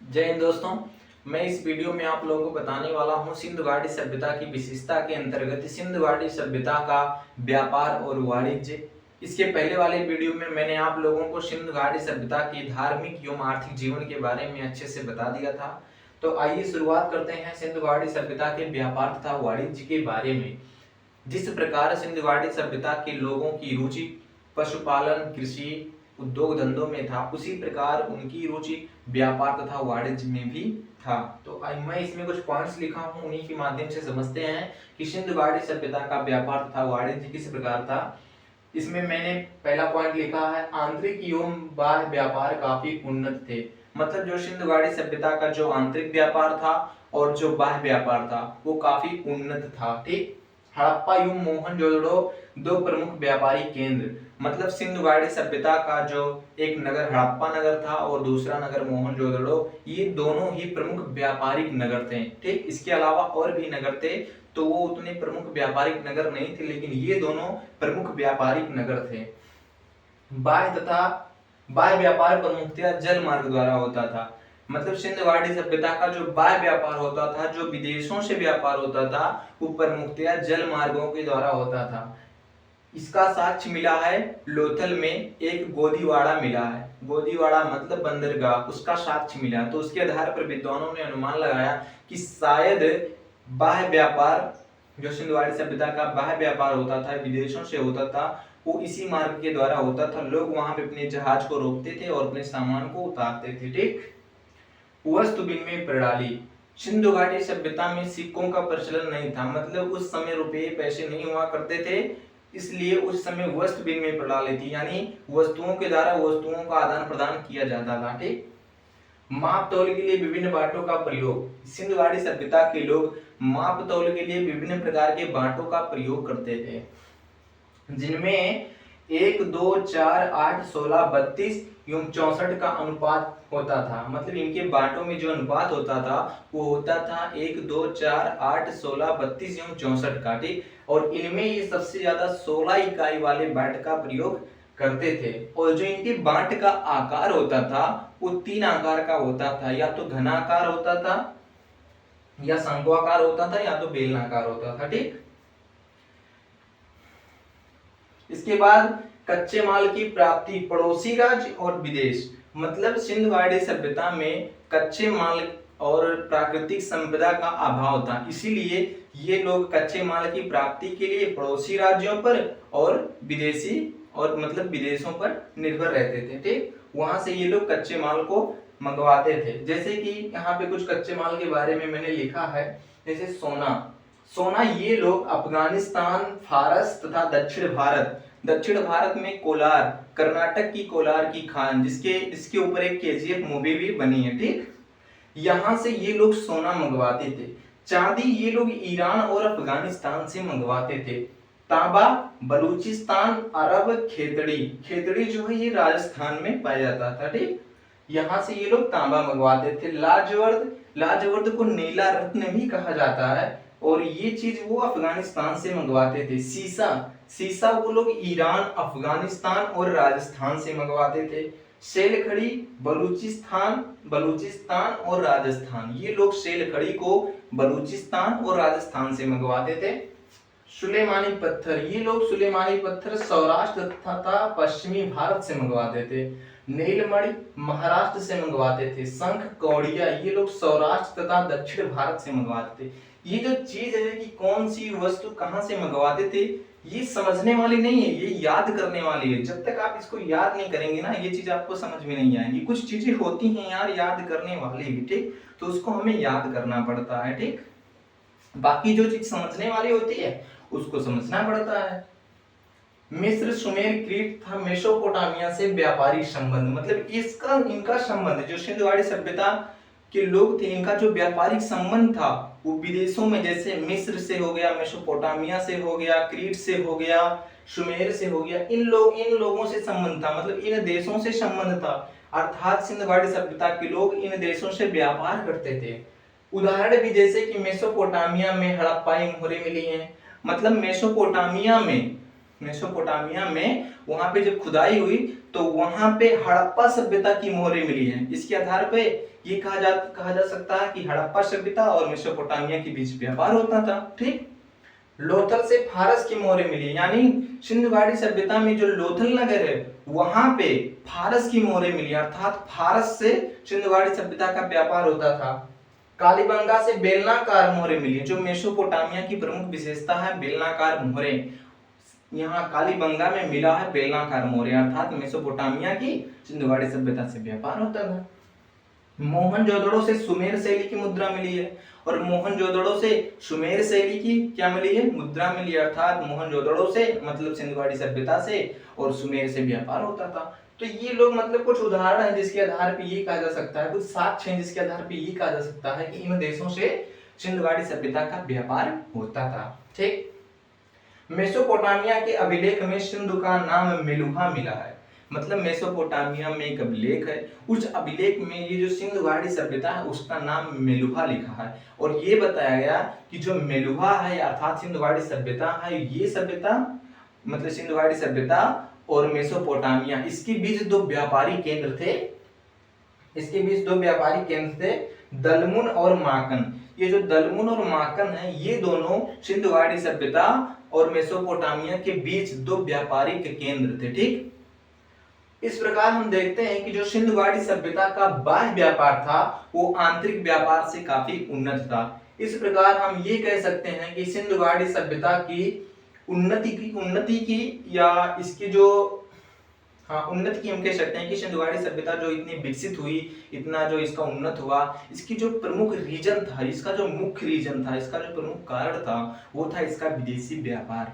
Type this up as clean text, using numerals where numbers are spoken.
जय हिंद दोस्तों। मैं इस वीडियो में आप लोगों को बताने वाला हूं सिंधु घाटी सभ्यता की विशेषता के अंतर्गत सिंधु घाटी सभ्यता का व्यापार और वाणिज्य। इसके पहले वाले वीडियो में मैंने आप लोगों को सिंधु घाटी सभ्यता की धार्मिक एवं आर्थिक जीवन के बारे में अच्छे से बता दिया था। तो आइए शुरुआत करते हैं सिंधु घाटी सभ्यता के व्यापार तथा वाणिज्य के बारे में। जिस प्रकार सिंधु घाटी सभ्यता के लोगों की रुचि पशुपालन, कृषि, उद्योग धंधों में था, उसी प्रकार उनकी रुचि व्यापार तथा वाणिज्य में भी था। तो मैं इसमें कुछ पॉइंट्स लिखा हूं, उन्हीं के माध्यम से समझते हैं कि सिंधु घाटी सभ्यता का व्यापार तथा वाणिज्य किस प्रकार था। इसमें मैंने पहला पॉइंट लिखा है, आंतरिक एवं बाह्य व्यापार काफी उन्नत थे। मतलब जो सिंधु घाटी सभ्यता का जो आंतरिक व्यापार था और जो बाह्य व्यापार था वो काफी उन्नत था। ठीक, हड़प्पा एवं मोहनजोदड़ो दो प्रमुख व्यापारी केंद्र। मतलब सिंधु घाटी सभ्यता का जो एक नगर हड़प्पा नगर था और दूसरा नगर मोहनजोदड़ो, ये दोनों ही प्रमुख व्यापारिक नगर थे। ठीक, इसके अलावा और भी नगर थे तो वो उतने प्रमुख व्यापारिक नगर नहीं थे, लेकिन ये दोनों प्रमुख व्यापारिक नगर थे। बाह्य व्यापार प्रमुखतया जल मार्ग द्वारा होता था। मतलब सिंधु घाटी सभ्यता का जो बाह्य व्यापार होता था, जो विदेशों से व्यापार होता था, वो प्रमुखतया जल मार्गों के द्वारा होता था। इसका साक्ष्य मिला है लोथल में, एक गोदीवाड़ा मिला है। गोदीवाड़ा मतलब बंदरगाह, उसका साक्ष्य मिला। तो उसके आधार पर विद्वानों ने अनुमान लगाया कि शायद बाह्य व्यापार, जो सिंधु घाटी सभ्यता का बाह्य व्यापार होता था, विदेशों से होता था, वो इसी मार्ग के द्वारा होता था। लोग वहां पे अपने जहाज को रोकते थे और अपने सामान को उतारते थे। ठीक, वस्तु विनिमय प्रणाली। सिंधु घाटी सभ्यता में सिक्कों का प्रचलन नहीं था। मतलब उस समय रुपये पैसे नहीं हुआ करते थे, इसलिए उस समय वस्तु विनिमय प्रणाली थी, यानी वस्तुओं के द्वारा वस्तुओं का आदान प्रदान किया जाता था। ठीक, माप तौल के लिए विभिन्न बांटों का प्रयोग। सिंधु घाटी सभ्यता के लोग माप तौल के लिए विभिन्न प्रकार के बांटों का प्रयोग करते थे, जिनमें 1, 2, 4, 8, 16, 32 एवं 64 का अनुपात होता था। मतलब इनके बांटों में जो अनुपात होता था वो होता था 1, 2, 4, 8, 16, 32 एवं 64 का। ठीक, और इनमें ये सबसे ज्यादा 16 इकाई वाले बाट का प्रयोग करते थे। और जो इनके बाट का आकार होता था वो 3 आकार का होता था, या तो घनाकार होता था, या शंक्वाकार होता था, या तो बेलनाकार होता था। ठीक, इसके बाद कच्चे माल की प्राप्ति, पड़ोसी राज्य और विदेश। मतलब सिंधु घाटी सभ्यता में कच्चे माल और प्राकृतिक संपदा का अभाव था, इसीलिए ये लोग कच्चे माल की प्राप्ति के लिए पड़ोसी राज्यों पर और विदेशी और मतलब विदेशों पर निर्भर रहते थे। ठीक, वहां से ये लोग कच्चे माल को मंगवाते थे। जैसे कि यहाँ पे कुछ कच्चे माल के बारे में मैंने लिखा है, जैसे सोना ये लोग अफगानिस्तान, फारस तथा दक्षिण भारत में कोलार, कर्नाटक की कोलार की खान, इसके ऊपर एक केजीएफ मूवी भी बनी है। ठीक, यहां से ये लोग सोना मंगवाते थे। चांदी ये लोग ईरान और अफगानिस्तान से मंगवाते थे। तांबा बलूचिस्तान, अरब, खेतड़ी जो है ये राजस्थान में पाया जाता था। ठीक, यहां से ये लोग तांबा मंगवाते थे। लाजवर्द को नीला रत्न भी कहा जाता है, और ये चीज वो अफगानिस्तान से मंगवाते थे। सीसा वो लोग ईरान, अफगानिस्तान और राजस्थान से मंगवाते थे। सेल खड़ी बलूचिस्तान और राजस्थान, ये लोग सेल खड़ी को बलूचिस्तान और राजस्थान से मंगवाते थे। सुलेमानी पत्थर, ये लोग सुलेमानी पत्थर सौराष्ट्र तथा पश्चिमी भारत से मंगवाते थे। नीलमणि महाराष्ट्र से मंगवाते थे। शंख कौड़िया ये लोग सौराष्ट्र तथा दक्षिण भारत से मंगवाते थे। ये जो चीज है कि कौन सी वस्तु कहां से मंगवाते थे, ये समझने वाली नहीं है, ये याद करने वाली है। जब तक आप इसको याद नहीं करेंगे ना, ये चीज आपको समझ में नहीं आएगी। कुछ चीजें होती हैं यार याद करने वाली भी, ठीक, तो उसको हमें याद करना पड़ता है। ठीक, बाकी जो चीज समझने वाली होती है उसको समझना पड़ता है। मिस्र, सुमेर, क्रीट था मेसोपोटामिया से व्यापारिक संबंध। मतलब इनका संबंध, जो सिंधु घाटी सभ्यता के लोग थे, इनका जो व्यापारिक संबंध था वो विदेशों में, जैसे मिस्र से हो गया, मेसोपोटामिया से हो गया, क्रीट से हो गया, सुमेर से हो गया, इन लोगों से संबंध था। मतलब इन देशों से संबंध था, अर्थात सिंधु घाटी सभ्यता के लोग इन देशों से व्यापार करते थे। उदाहरण भी जैसे कि मेसोपोटामिया में हड़प्पाई मोहरें मिली हैं। मतलब मेसोपोटामिया में वहां पे जब खुदाई हुई तो वहां पे हड़प्पा सभ्यता की मोहरें मिली हैं। इसके आधार पे ये कहा जा सकता है कि हड़प्पा सभ्यता और मेसोपोटामिया के बीच व्यापार होता था। ठीक। लोथल से फारस की मोहरें मिली, यानी सिंधुगाड़ी सभ्यता में जो लोथल नगर है वहां पे फारस की मोहरें मिली, अर्थात फारस से सिंधुगाड़ी सभ्यता का व्यापार होता था। कालीबंगा से बेलनाकार मोहरें मिली, जो मेसोपोटामिया की प्रमुख विशेषता है बेलनाकार मोहरें। यहाँ कालीबंगा में मिला है बेलनाकार मोहरें, अर्थात मेसोपोटामिया की सिंधुगाड़ी सभ्यता से व्यापार होता था। मोहनजोदड़ो से सुमेर शैली की मुद्रा मिली है, और मोहनजोदड़ो से सुमेर शैली की क्या मिली है? मुद्रा मिली है, अर्थात मोहनजोदड़ो से मतलब सिंधुगाड़ी सभ्यता से और सुमेर से व्यापार होता था। तो ये लोग मतलब कुछ उदाहरण है जिसके आधार पे ये कहा जा सकता है, कुछ साक्ष्य हैं जिसके आधार पे ये कहा जा सकता है कि इन देशों से सिंधुगाड़ी सभ्यता का व्यापार होता था। ठीक। मेसोपोटामिया के अभिलेख में सिंधु का नाम मेलुहा मिला है, मतलब मेसोपोटामिया में एक अभिलेख है, उस अभिलेख में ये जो सिंधुगाड़ी सभ्यता है उसका नाम मेलुहा लिखा है, और ये बताया गया कि जो मेलुहा है अर्थात सिंधुगाड़ी सभ्यता है, ये सभ्यता मतलब सिंधुगाड़ी सभ्यता और मेसोपोटामिया इसके बीच दो व्यापारी केंद्र थे। इसके बीच दो व्यापारी केंद्र थे, दलमुन और माकन। ये जो दलमुन और माकन है ये दोनों सिंधुगाड़ी सभ्यता और मेसोपोटामिया के बीच दो व्यापारिक केंद्र थे। ठीक। इस प्रकार हम देखते हैं कि जो सिंधुगाड़ी सभ्यता का बाह्य व्यापार था वो आंतरिक व्यापार से काफी उन्नत था। इस प्रकार हम ये कह सकते हैं कि सिंधुगाड़ी सभ्यता की उन्नति की या इसकी जो उन्नति की हम कह सकते हैं कि सिंधुगाड़ी सभ्यता जो इतनी विकसित हुई, इतना जो इसका उन्नत हुआ, इसकी जो प्रमुख रीजन था, इसका जो मुख्य रीजन था, इसका जो प्रमुख कारण था वो था इसका विदेशी व्यापार।